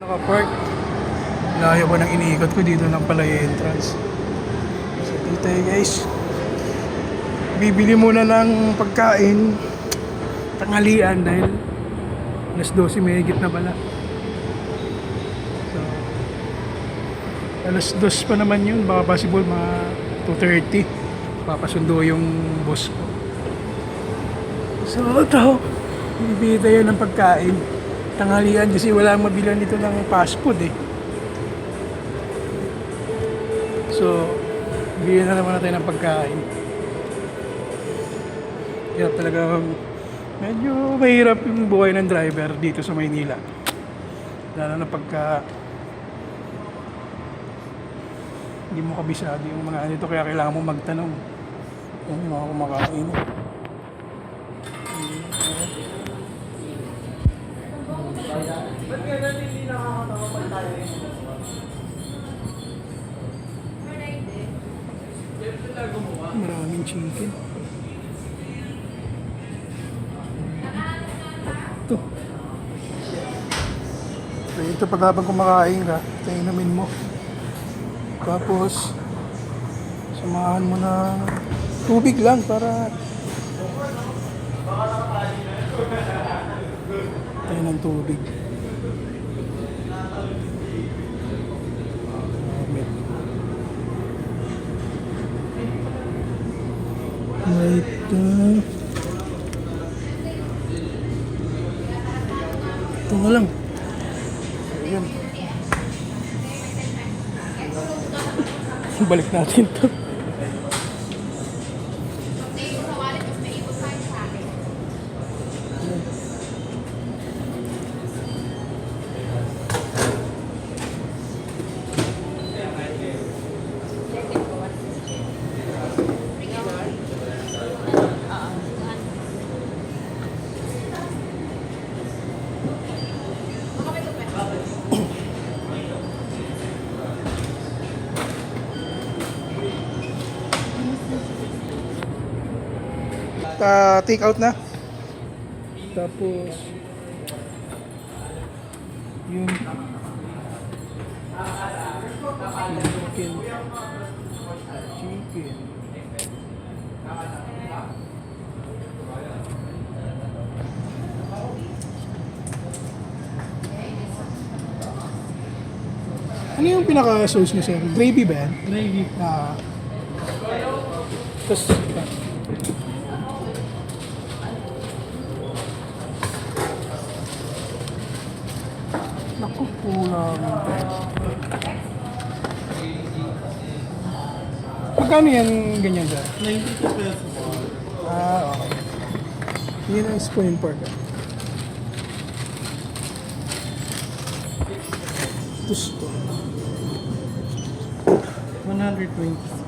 Naka-park. Layo ko nang iniikot ko dito lang pala yung entrance. So dito tayo guys. Bibili muna ng pagkain. Tanghalian dahil alas 12 may higit na pala. So alas 2 pa naman yun. Baka possible mga 2:30. Papasundo yung boss ko. So ito. Bibili tayo ng pagkain. Tanghalian kasi wala ang mabilan dito ng fast food eh. So, bigyan na naman natin ng pagkain. Kaya talagang medyo mahirap yung buhay ng driver dito sa Maynila. Lalo na pagka hindi mo kabisado yung mga dito, kaya kailangan mo magtanong kung yung mga kumakain. Ba't ganun hindi nakakatawa pag tayo rin? Maraming chicken. Ito. So, ito pag habang kumakain ka, ito inumin mo. Tapos, samahan mo na tubig lang para tayo ng tubig. Wait, ito nga lang. Ayan. Balik natin to. Take out na. Tapos yung chicken. Ano yung pinaka-sauce niya, sir? Gravy ba yan? Gravy. Tapos naku, kulang. Magkano yan ganyan, sir? 92 pesos. Okay. Yun ang spoon pork. Gusto. 120.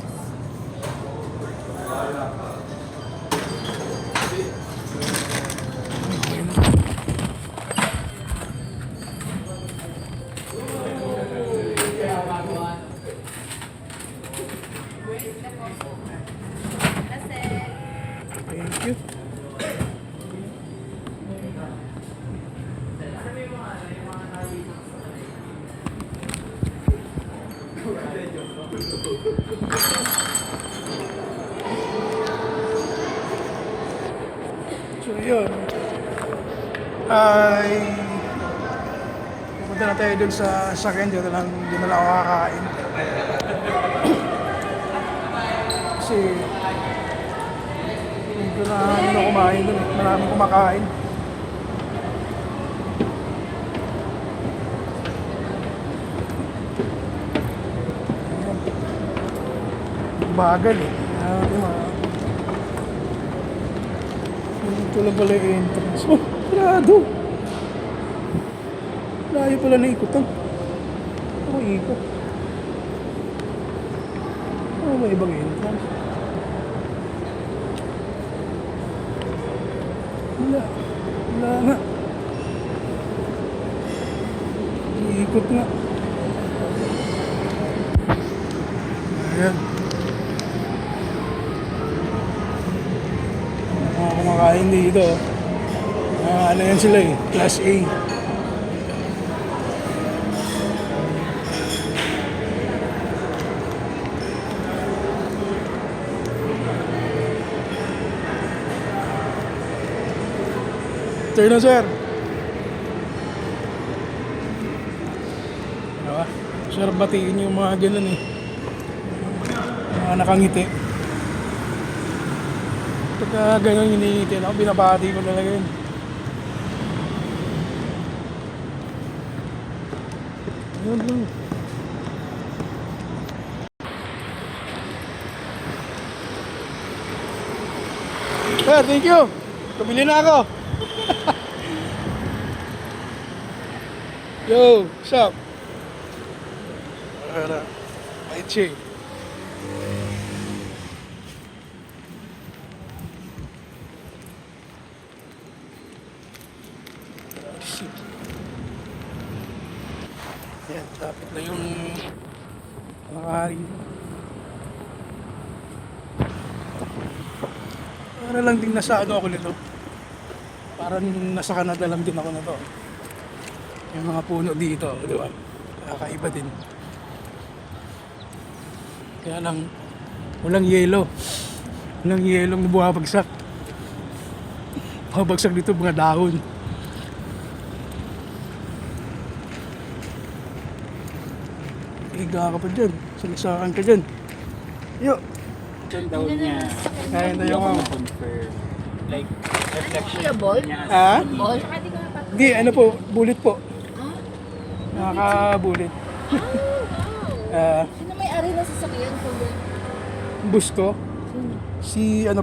Thank you. So yun ay pupunta na tayo dun sa sakyan. Dito lang ako kakain kasi hindi ko na kumain dun. Maraming kumakain. Bagal eh. Ito lang pala yung entrance. Oh, sarado! Layo pala na ikutan. Ako ikot. Ano ba ibang entrance? Wala. Wala nga. Iikot nga. Ayan. Kumakain dito. Ano yan sila eh, class A. Afternoon, sir. Diba? Sir, batiin yung mga ganun eh. Mga nakangiti. Pagka ganun hinihiti ako, binabati ko talaga yun. Yun lang. Sir, thank you. Kabili na ako. Yo, what's up? Aichi. Yan, tapit na yung nakahari. Para lang din nasa ano ako nito. Parang nasa Canada lang din ako nito. Yung mga puno dito, di ba? Kakaiba din. Kaya lang, walang yelo. Walang yelong bumabagsak. Bumabagsak dito mga dahon. Higa ka pa dyan. Salisakan ka dyan. Yo! Yung daw niya, Kaya na yung ako confirm. Like, reflection Kuya Ball? niya as Ha? Ball? Hindi, ano po, bullet po. Nakaka-bullet. Wow! Sino may ari na sasakyan ko? Bus ko. Si ano